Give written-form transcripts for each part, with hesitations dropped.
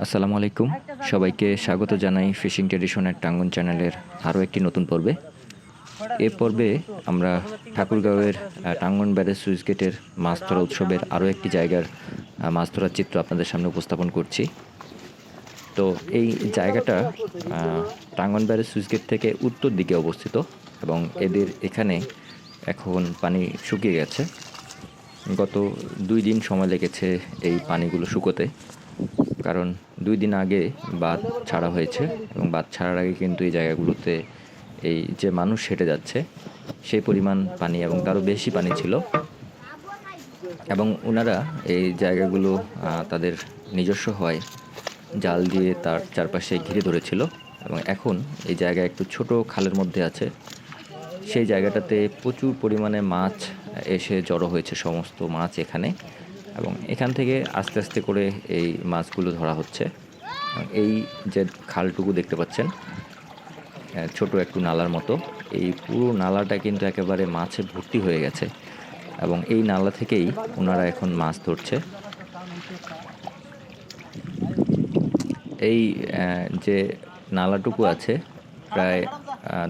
আসসালামু আলাইকুম, সবাইকে স্বাগত জানাই ফিশিং ট্রেডিশনের টাঙ্গন চ্যানেলের আরও একটি নতুন পর্বে। এ পর্বে আমরা ঠাকুরগাঁওয়ের টাঙ্গন ব্যারেজ সুইচ গেটের মাছ ধরা উৎসবের আরও একটি জায়গার মাছ ধরার চিত্র আপনাদের সামনে উপস্থাপন করছি। তো এই জায়গাটা টাঙ্গন ব্যারেজ সুইচ গেট থেকে উত্তর দিকে অবস্থিত এবং এদের এখানে এখন পানি শুকিয়ে গেছে। গত 2 দিন সময় লেগেছে এই পানিগুলো শুকোতে, কারণ 2 দিন আগে বাঁধ ছাড়া হয়েছে এবং বাঁধ ছাড়ার আগে কিন্তু এই জায়গাগুলোতে এই যে মানুষ হেঁটে যাচ্ছে সেই পরিমাণ পানি এবং তারও বেশি পানি ছিল এবং ওনারা এই জায়গাগুলো তাদের নিজস্ব হয় জাল দিয়ে তার চারপাশে ঘিরে ধরেছিল এবং এখন এই জায়গা একটু ছোট খালের মধ্যে আছে। সেই জায়গাটাতে প্রচুর পরিমাণে মাছ এসে জড়ো হয়েছে, সমস্ত মাছ এখানে, এবং এখান থেকে আস্তে আস্তে করে এই মাছগুলো ধরা হচ্ছে। এই যে খালটুকু দেখতে পাচ্ছেন, ছোট একটু নালার মতো, এই পুরো নালাটা কিন্তু একেবারে মাছে ভর্তি হয়ে গেছে এবং এই নালা থেকেই ওনারা এখন মাছ ধরছে। এই যে নালাটুকু আছে, প্রায়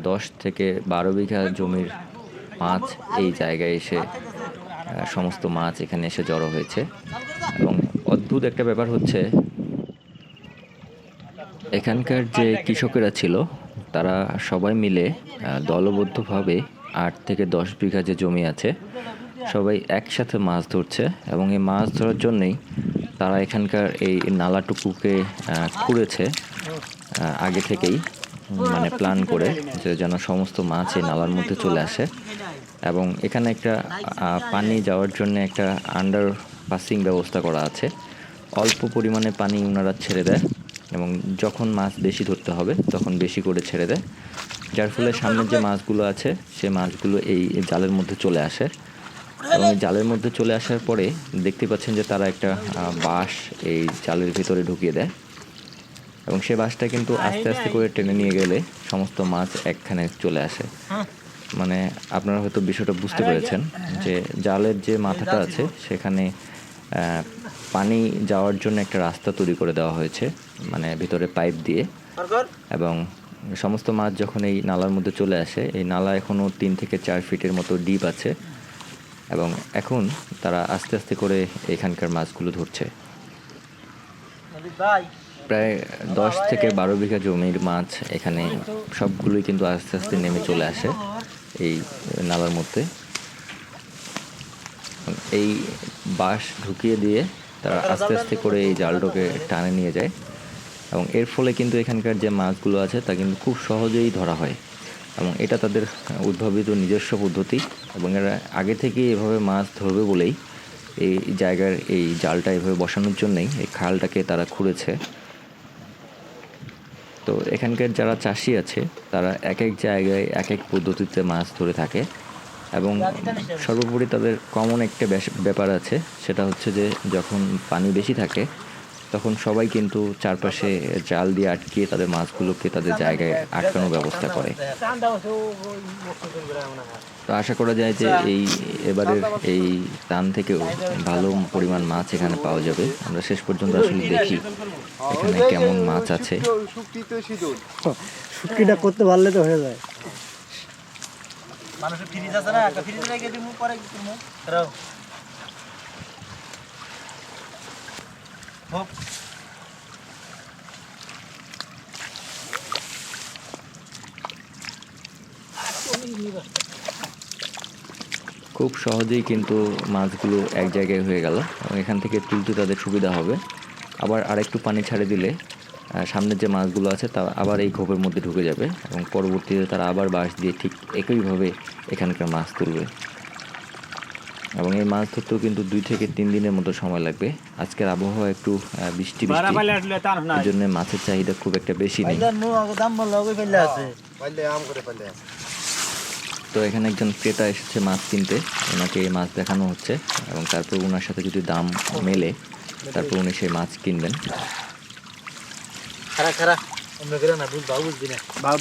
10 থেকে 12 বিঘা জমির মাছ এই জায়গায় এসে সমস্ত মাছ এখানে এসে জড়ো হয়েছে এবং অদ্ভুত একটা ব্যাপার হচ্ছে, এখানকার যে কৃষকেরা ছিল তারা সবাই মিলে দলবদ্ধভাবে 8 থেকে 10 বিঘা যে জমি আছে সবাই একসাথে মাছ ধরছে এবং এই মাছ ধরার জন্যেই তারা এখানকার এই নালাটুকুকে খুঁড়েছে আগে থেকেই, মানে প্ল্যান করে, যে যেন সমস্ত মাছ এই নালার মধ্যে চলে আসে এবং এখানে একটা পানি যাওয়ার জন্য একটা আন্ডার পাসিং ব্যবস্থা করা আছে। অল্প পরিমাণে পানি ওনারা ছেড়ে দেয় এবং যখন মাছ বেশি ধরতে হবে তখন বেশি করে ছেড়ে দেয়, যার ফলে সামনের যে মাছগুলো আছে সে মাছগুলো এই জালের মধ্যে চলে আসে এবং এই জালের মধ্যে চলে আসার পরে দেখতে পাচ্ছেন যে তারা একটা বাঁশ এই জালের ভিতরে ঢুকিয়ে দেয় এবং সে বাঁশটা কিন্তু আস্তে আস্তে করে টেনে নিয়ে গেলে সমস্ত মাছ একখানে চলে আসে। মানে আপনারা হয়তো বিষয়টা বুঝতে পেরেছেন যে জালের যে মাথাটা আছে সেখানে পানি যাওয়ার জন্য একটা রাস্তা তৈরি করে দেওয়া হয়েছে, মানে ভিতরে পাইপ দিয়ে, এবং সমস্ত মাছ যখন এই নালার মধ্যে চলে আসে, এই নালা এখনও 3 থেকে 4 ফিটের মতো ডিপ আছে এবং এখন তারা আস্তে আস্তে করে এখানকার মাছগুলো ধরছে। প্রায় 10 থেকে 12 বিঘা জমির মাছ এখানে সবগুলোই কিন্তু আস্তে আস্তে নেমে চলে আসে এই নালার মধ্যে। এই বাঁশ ঢুকিয়ে দিয়ে তারা আস্তে আস্তে করে এই জালটাকে টানে নিয়ে যায় এবং এর ফলে কিন্তু এখানকার যে মাছগুলো আছে তা কিন্তু খুব সহজেই ধরা হয় এবং এটা তাদের উদ্ভাবিত নিজস্ব পদ্ধতি এবং এরা আগে থেকেই এভাবে মাছ ধরবে বলেই এই জায়গার এই জালটা এভাবে বসানোর জন্যই এই খালটাকে তারা খুঁড়েছে। তো এখানকার যারা চাষি আছে তারা এক এক জায়গায় এক এক পদ্ধতিতে মাছ ধরে থাকে এবং সর্বোপরি তাদের কমন একটা ব্যাপার আছে, সেটা হচ্ছে যে যখন পানি বেশি থাকে তখন সবাই কিন্তু চারপাশে জাল দিয়ে আটকিয়ে তাদের মাছগুলোকে তাদের জায়গায় আটকানোর ব্যবস্থা করে। তো আশা করা যায় যে এবারের এই টান থেকেও ভালো পরিমাণ মাছ এখানে পাওয়া যাবে। আমরা শেষ পর্যন্ত আসলে দেখি এখানে কেমন মাছ আছে। শুটকিটা করতে পারলে তো হয়ে যায়। মানুষের ফ্রিজ আছে না, একটা ফ্রিজ রেখে দিমু, পরে কি করবো রাও হোক। খুব সহজেই কিন্তু মাছগুলো এক জায়গায় হয়ে গেল এবং এখান থেকে তুলতে তাদের সুবিধা হবে। আবার আরেকটু পানি ছাড়ে দিলে সামনের যে মাছগুলো আছে তা আবার এই খোপের মধ্যে ঢুকে যাবে এবং পরবর্তীতে তারা আবার বাঁশ দিয়ে ঠিক একইভাবে এখানকার মাছ তুলবে এবং এই মাছ ধরতেও কিন্তু 2 থেকে 3 দিনের মতো সময় লাগবে। আজকের আবহাওয়া একটু বৃষ্টি এই জন্য মাছের চাহিদা খুব একটা বেশি নেই। তো এখানে একজন ক্রেতা এসেছে মাছ কিনতে, ওনাকে মাছ দেখানো হচ্ছে এবং তারপর ওনার সাথে যদি দাম মেলে তারপর উনি সেই মাছ কিনবেন।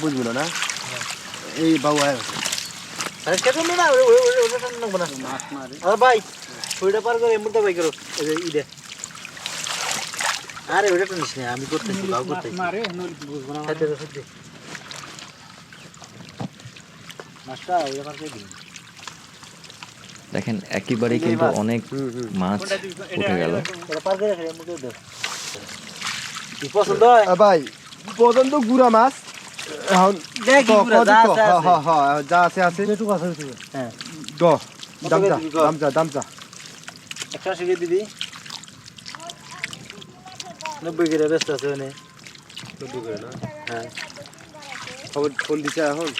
বুঝবি না এই বাবু ভাই ওইটা পার করে এমনটা বাই করো ঈদে আরে ওটা তো নিস না, আমি করতেছি, বাউ করতেছি। খাইতে দে, খাইতে দে। মাছটা ওই আমার কে দিন। দেখেন একেবারেই কিন্তু অনেক মাছ উঠে গেল। এটা পার করে রেখে মুখে দে। কি পছন্দ হয়? ভাই পর্যন্ত গুড়া মাছ এখন দেখি পুরো যা আছে আছে। হ্যাঁ যা আছে আছে যেটুকু আছে ওইটুকু। হ্যাঁ। গ দামচা 180 কে দিবি। 90 করে ব্যস্ত আছে ওনে। 90 করে না হ্যাঁ। খবর ফোন দিছে এখন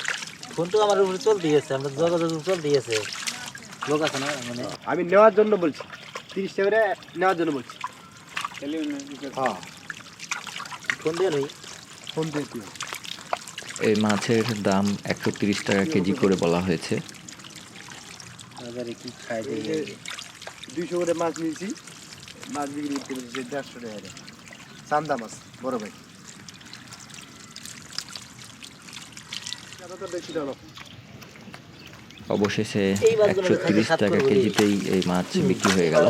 ফোন তো আমার উপরে চলতেই আছে, আমরা যোগাযোগ চলতেই আছে। লোক আছে না মানে আমি নেওয়ার জন্য বলছি 30 টাকা করে নেওয়ার জন্য বলছি হ্যাঁ ফোন দিয়ে নই। ফোন দিয়ে দিও এই মাছের দাম 130 টাকা কেজি করে বলা হয়েছে। বাজারে কি খাই দেই। 200 করে মাছ নিয়েছি মাছ বিক্রি করেছি 150 টাকা করে চান্দা মাছ বড় ভাই তো বেশি দাও অবশেষে এই মাছগুলো 130 টাকা কেজিতেই এই মাছ বিক্রি হয়ে গেল।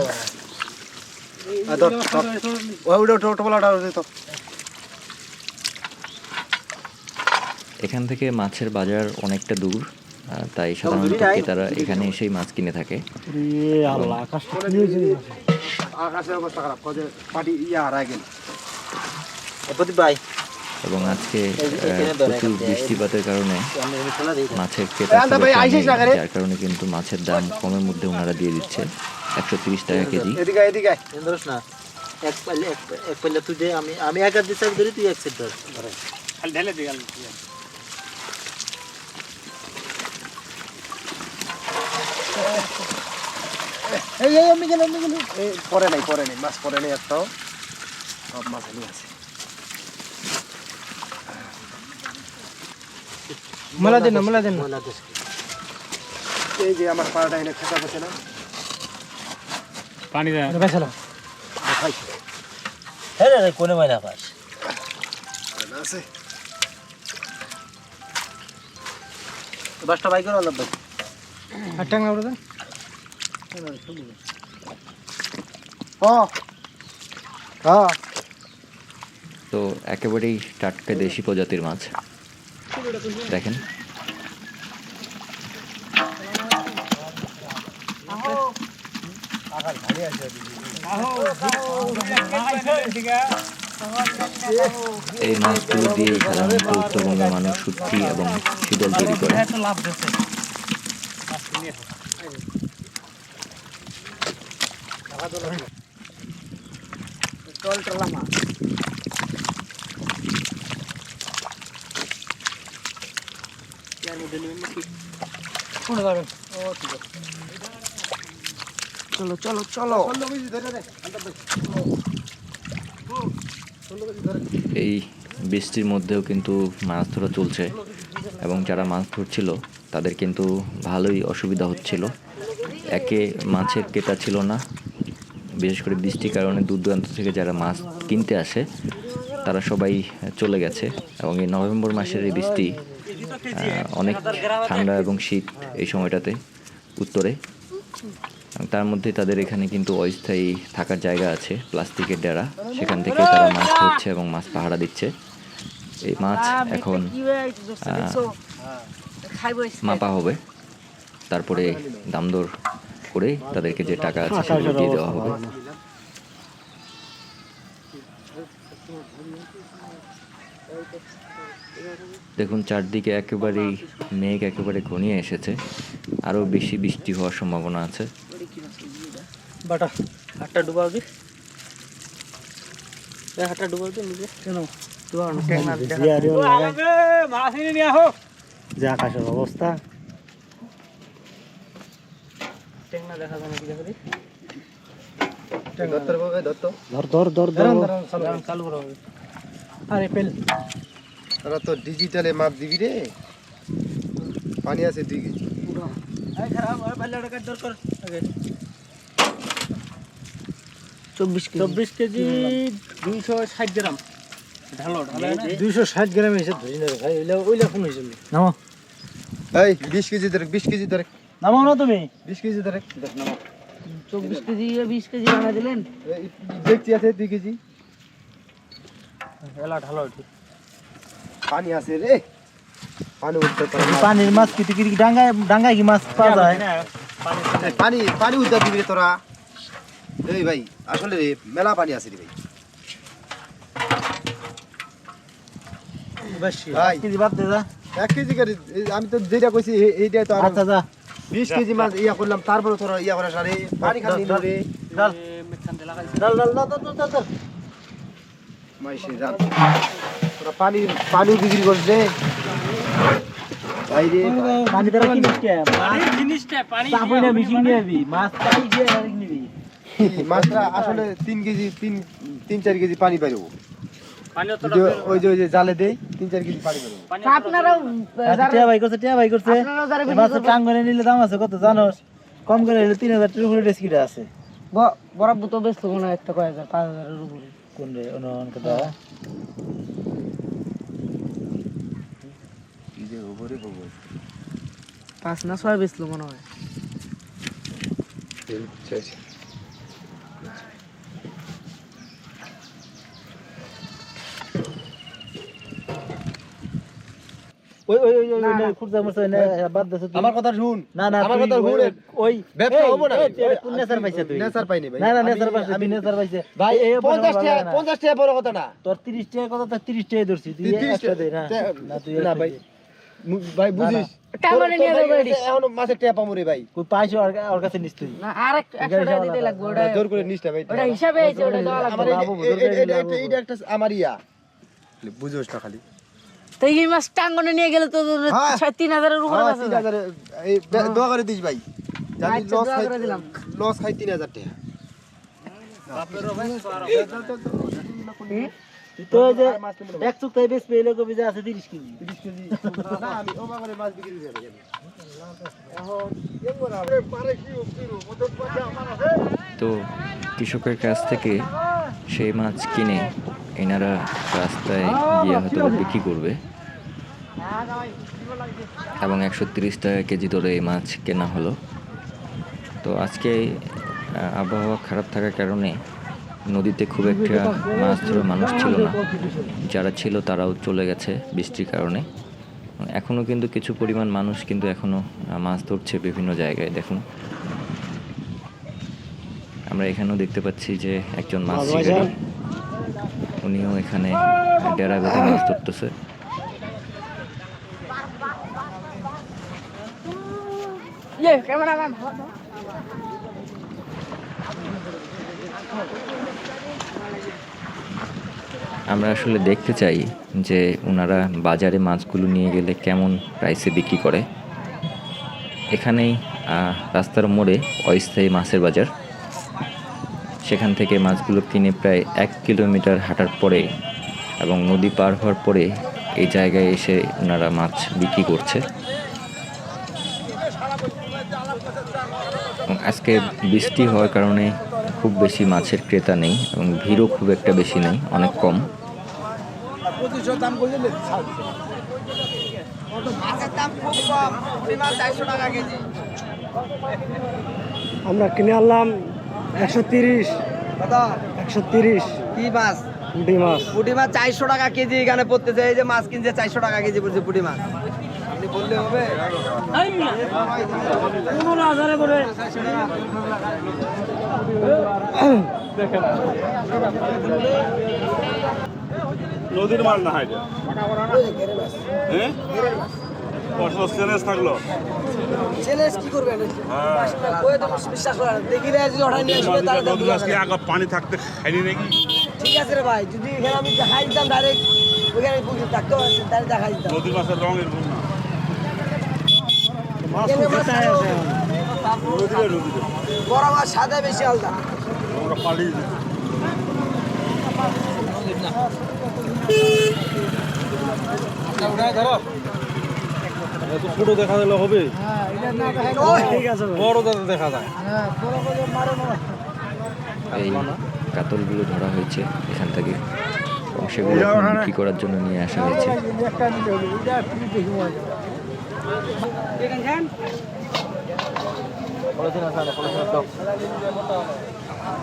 এখান থেকে মাছের বাজার অনেকটা দূর, তাই সাধারণত ক্রেতারা এখানে এসেই মাছ কিনে থাকে। আকাশের অবস্থা খারাপ কজে পাটি হারায় গেল প্রদীপ ভাই এবং আজকে এখানে ধরে প্রচুর রাখতে, বৃষ্টিপাতের কারণে আমি খেলা দেই। মাছের ক্রেতা খুব একটা নেই, যার কারণে কিন্তু মাছের দাম কমের মধ্যে ওনারা দিয়ে দিচ্ছে 130 টাকা কেজি। এদিকে ধরস না, এক পাল্লা তুই দে, আমি এক হাত দিয়ে ধরি, তুই এক সেট ধর। খালি ঢেলে দে গেল। আমি গেলাম এই পরে নাই মাছ পরে নাই একটাও সব মাছ নিয়ে আছে মেলা দেন মেলা দেন। এই যে আমার পাড়াটা এনে খেতা বসে না পানি দেন বেছালো হ্যাঁ রে কোনে মাইলা পাস আছে বাসটা বাই করে আলাদা ভাই আটটা না ওটা হ্যাঁ তো একেবারেই টাটকা দেশি প্রজাতির মাছ দেখেন। এই মাছগুলো দিয়ে সাধারণত উত্তরবঙ্গের মানুষ শুটকি এবং শীতল তৈরি করে। চলো এই বৃষ্টির মধ্যেও কিন্তু মাছ ধরা চলছে এবং যারা মাছ ধরছিল তাদের কিন্তু ভালোই অসুবিধা হচ্ছিল। একে মাছের ক্রেতা ছিল না, বিশেষ করে বৃষ্টির কারণে দূর দূরান্ত থেকে যারা মাছ কিনতে আসে তারা সবাই চলে গেছে এবং এই নভেম্বর মাসের এই বৃষ্টি অনেক ঠান্ডা এবং শীত এই সময়টাতে উত্তরে, তার মধ্যে তাদের এখানে কিন্তু অস্থায়ী থাকার জায়গা আছে, প্লাস্টিকের ডেরা, সেখান থেকে তারা মাছ ধরছে এবং মাছ পাহারা দিচ্ছে। এই মাছ এখন মাপা হবে, তারপরে দাম দর করে তাদেরকে যে টাকা আছে সেগুলো দিয়ে দেওয়া হবে। দেখুন চারদিকে একেবারেই মেঘ একেবারে ঘনিয়ে এসেছে, আরো বেশি বৃষ্টি হওয়ার সম্ভাবনা আছে। বাটা হাতটা ডুবাও দি, হাতটা ডুবাও দি নিজে কেন ডুবাও না টেক না দেখা মাছ এনে নিয়ে আসো, যে আকাশের অবস্থা টেক না দেখা যায় না, কি দেখো দি চালু করো। আরে পেল তারা তো ডিজিটালে মাপ দিবি রে, পানি আছে 2 কেজি। খারাপ পাল্লাটা কাট দরকার আগে 24 কেজি 260 গ্রাম ঢালো ঢালো 260 গ্রাম এসে ধরি না ভাই, ওইলা কোন হইছিল নাও এই 20 কেজি ধরে 20 কেজি ধরে নামাও না তুমি 20 কেজি ধরে দেখ নামা 24 কেজি 20 কেজি বানা দিলেন দেখছি আছে 2 কেজি এলা ঢালো ঠিক পানি আছে রে, পানি উঠতে পারে না। পানির মাছ কি তুই কি ডাঙ্গায় কি মাছ পাওয়া যায় পানি পানি উঠতে দিবি রে তোরা। এই ভাই আসলে রে মেলা পানি আছে রে ভাই। বেশি ভাই। কেজি বাদ দে যা 1 কেজি করে আমি তো যেটা কইছি এইটাই তো আর আচ্ছা যা 20 কেজি মাছ ইয়া করলাম, তারপরে তোরা ইয়া করে সারে পানি খালি নিল রে। ডাল ডাল ডাল ডাল ডাল ডাল মাইসে জান তোরা পানি বিক্রি করছ রে ভাই রে। পানি দ্বারা কি নিস কে পানি চাপই না মিশিং নিয়ে আবি মাছ চাই দিয়ে আর নিবি মাছটা আসলে 3 কেজি 3-4 কেজি পানি পাইবো। ওই যে জালে দেই 3-4 কেজি পানি পাইবো। আপনারাও টিয়া ভাই করছে মাছের টাঙ্গনে নিলে দাম আছে কত জানোস? কম করে হলে 3000 টাকার উপরে ডেস্কিটা আছে। বরাবর তো বেশ মনে হয় একটা কয় হাজার 5,000 এর উপরে কোন রে অন কথা এই যে উপরে বলবো 5 না 6 বেচলো মনে হয়। ওই ওই ওই ওই খুরজা মরছে না বাদ দে আমার কথা শুন। না না আমার কথা শুন। ওই ব্যবসা হবো না। কোন নেসার পাইছে তুই? নেসার পাইনি ভাই। না না নেসার পাইছে বিনেসার পাইছে ভাই 50 টাকা বড় কথা না। তোর 30 টাকা কথা তো 30 টাকা ধরছি তুই 30 একটা দে না না তুই না ভাই। ভাই বুঝিস টাঙ্গনে নিয়ে যাবো এডি। এখন মাছের টাকা পামু রে ভাই। কই পাইছো আর কাছে নিস তুই না আর 100 টাকা দিতে লাগবে ওটা। জোর করে নিস না ভাই। ওটা হিসাবে আছে ওটা দেওয়া আমার লাগবে। এইটা একটা আমার ইয়া বুঝোস না খালি। তো এই মাছ টাঙ্গনে নিয়ে গেলে তো হ্যাঁ। 3,000 এর উপরে মাছ আছে। 3000 এই দোয়া করে দিস ভাই। জানি আচ্ছা, লস দোয়া খাই করে দিলাম। লস খাই 3000 টাকা। তুই তো ওই যে এক চুক্তায় বেশ পেলে কবি যে আছে 30 কেজি 30 কেজি না আমি ওবা করে মাছ বিক্রি করে দেব। তো কৃষকের কাছ থেকে সেই মাছ কিনে এনারা রাস্তায় গিয়ে হয়তো বা বিক্রি করবে এবং 130 টাকা কেজি ধরে এই মাছ কেনা হলো। তো আজকে আবহাওয়া খারাপ থাকার কারণে নদীতে খুব একটা মাছ ধরার মানুষ ছিল না, যারা ছিল তারাও চলে গেছে বৃষ্টির কারণে। এখনও কিন্তু কিছু পরিমাণ মানুষ কিন্তু এখনও মাছ ধরছে বিভিন্ন জায়গায়। দেখুন আমরা এখানেও দেখতে পাচ্ছি যে একজন মাছ শিকারী, উনিও এখানে ডেরা বেঁধে মাছ ধরতেছে। ক্যামেরাম্যান আমরা আসলে দেখতে চাই যে ওনারা বাজারে মাছগুলো নিয়ে গেলে কেমন প্রাইসে বিক্রি করে। এখানেই রাস্তার মোড়ে অস্থায়ী মাছের বাজার, সেখান থেকে মাছগুলো কিনে প্রায় 1 কিলোমিটার হাঁটার পরে এবং নদী পার হওয়ার পরে এই জায়গায় এসে ওনারা মাছ বিক্রি করছে। এবং আজকে বৃষ্টি হওয়ার কারণে খুব বেশি মাছের ক্রেতা নেই এবং ভিড়ও খুব একটা বেশি নেই, অনেক কম। আমরা কিনে আনলাম 130 130 কি মাছ? পুঁটি মাছ পুঁটি মাছ 400 টাকা কেজি এখানে পড়তেছে। এই যে মাছ কিনছে 400 টাকা কেজি পড়ছে পুঁটি মাছ। আপনি বললে হবে? নদীর মাছ না হয় হ্যাঁ চ্যালেঞ্জ থাকলো চ্যালেঞ্জ কি করবেন? কই তো বিশ্বাস করেন দেখি রে যদি ওঠাই নিয়ে আসবে তাহলে নদীর মাছ কি আগে পানি থাকতে খাইনি নাকি? ঠিক আছে রে ভাই, যদি এখানে আমি দেখাই দিতাম ডাইরেক্ট ওখানে পুকুর থাকতে ডাইরেক্ট দেখাই দিতাম। নদীর মাছের রং এরকম না। এখানে মাছ নদীরে বড় মাছ সাদা বেশি আলাদা। আমরা পালিয়ে দিই। ছোট দেখা দিলে হবে ঠিক আছে বড় দেখা যায় এই কাতলগুলো ধরা হয়েছে এখান থেকে এবং সেগুলো এখন বিক্রি করার জন্য নিয়ে আসা হয়েছে।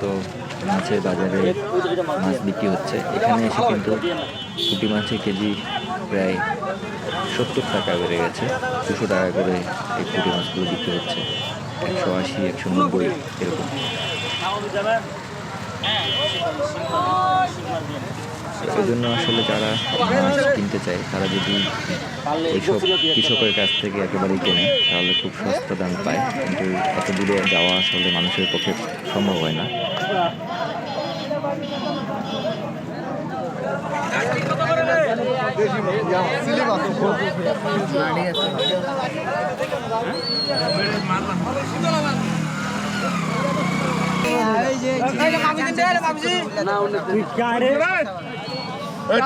তো মাছের বাজারে মাছ বিক্রি হচ্ছে। এখানে এসে কিন্তু পুঁটি মাছের কেজি প্রায় 70 টাকা বেড়ে গেছে। 200 টাকা করে এই পুঁটি মাছগুলো বিক্রি হচ্ছে, 180, 190 এরকম। এই জন্য আসলে যারা মাছ কিনতে চায় তারা যদি এইসব কৃষকের কাছ থেকে একেবারেই কেনে তাহলে খুব সস্তা দাম পায়, কিন্তু এত দূরে যাওয়া আসলে মানুষের পক্ষে সম্ভব হয় না।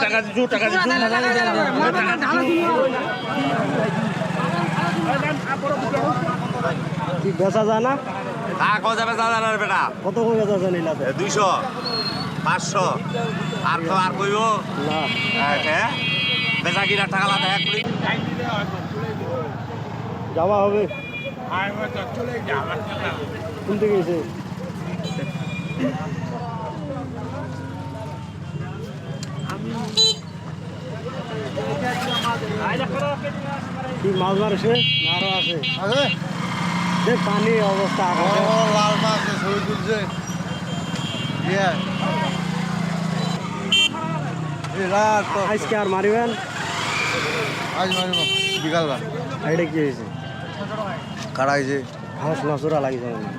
টাকা দিচ্ছু টাকা দিচ্ছু কি বেচা যায় না? যাবে দাদার বেটা কত করে বেচা যায় নিলাতে? 200 500 আর তো আর কইব না হ্যাঁ বেচা কিনা টাকা লাগে এক কোটি যাওয়া হবে কোন থেকে এসে কি মাছ মারছে না আরো আছে দেখ পানি অবস্থা আকাশে লাল মাছ ছবি তুলছে আজকে আর মারিবেন আজ মারিব বিকালবার এটা কি হয়েছে কাড়াইছে হাঁস নচরা লাগিছে মনে হয়।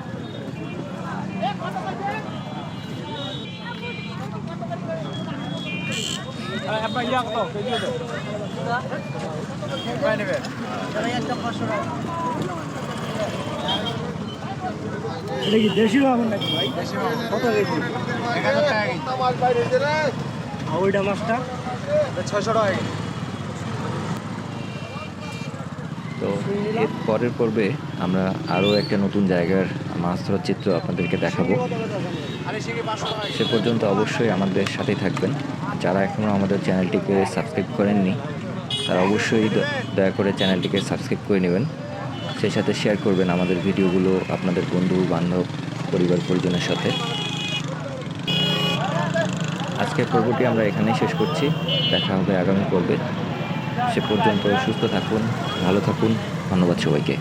এটা কি দেশি মাছ নাকি ভাই? কত কেজি? আর ওইটা মাছটা 600 টাকা তো এর পরের পর্বে আমরা আরও একটা নতুন জায়গার মাছ ধরার চিত্র আপনাদেরকে দেখাবো। সে পর্যন্ত অবশ্যই আমাদের সাথেই থাকবেন। যারা এখনও আমাদের চ্যানেলটিকে সাবস্ক্রাইব করেননি তারা অবশ্যই দয়া করে চ্যানেলটিকে সাবস্ক্রাইব করে নেবেন, সেই সাথে শেয়ার করবেন আমাদের ভিডিওগুলো আপনাদের বন্ধু বান্ধব পরিবার পরিজনের সাথে। আজকের পর্বটি আমরা এখানেই শেষ করছি, দেখা হবে আগামী পর্বে। সে পর্যন্ত সুস্থ থাকুন, ভালো থাকুন, ধন্যবাদ সবাইকে।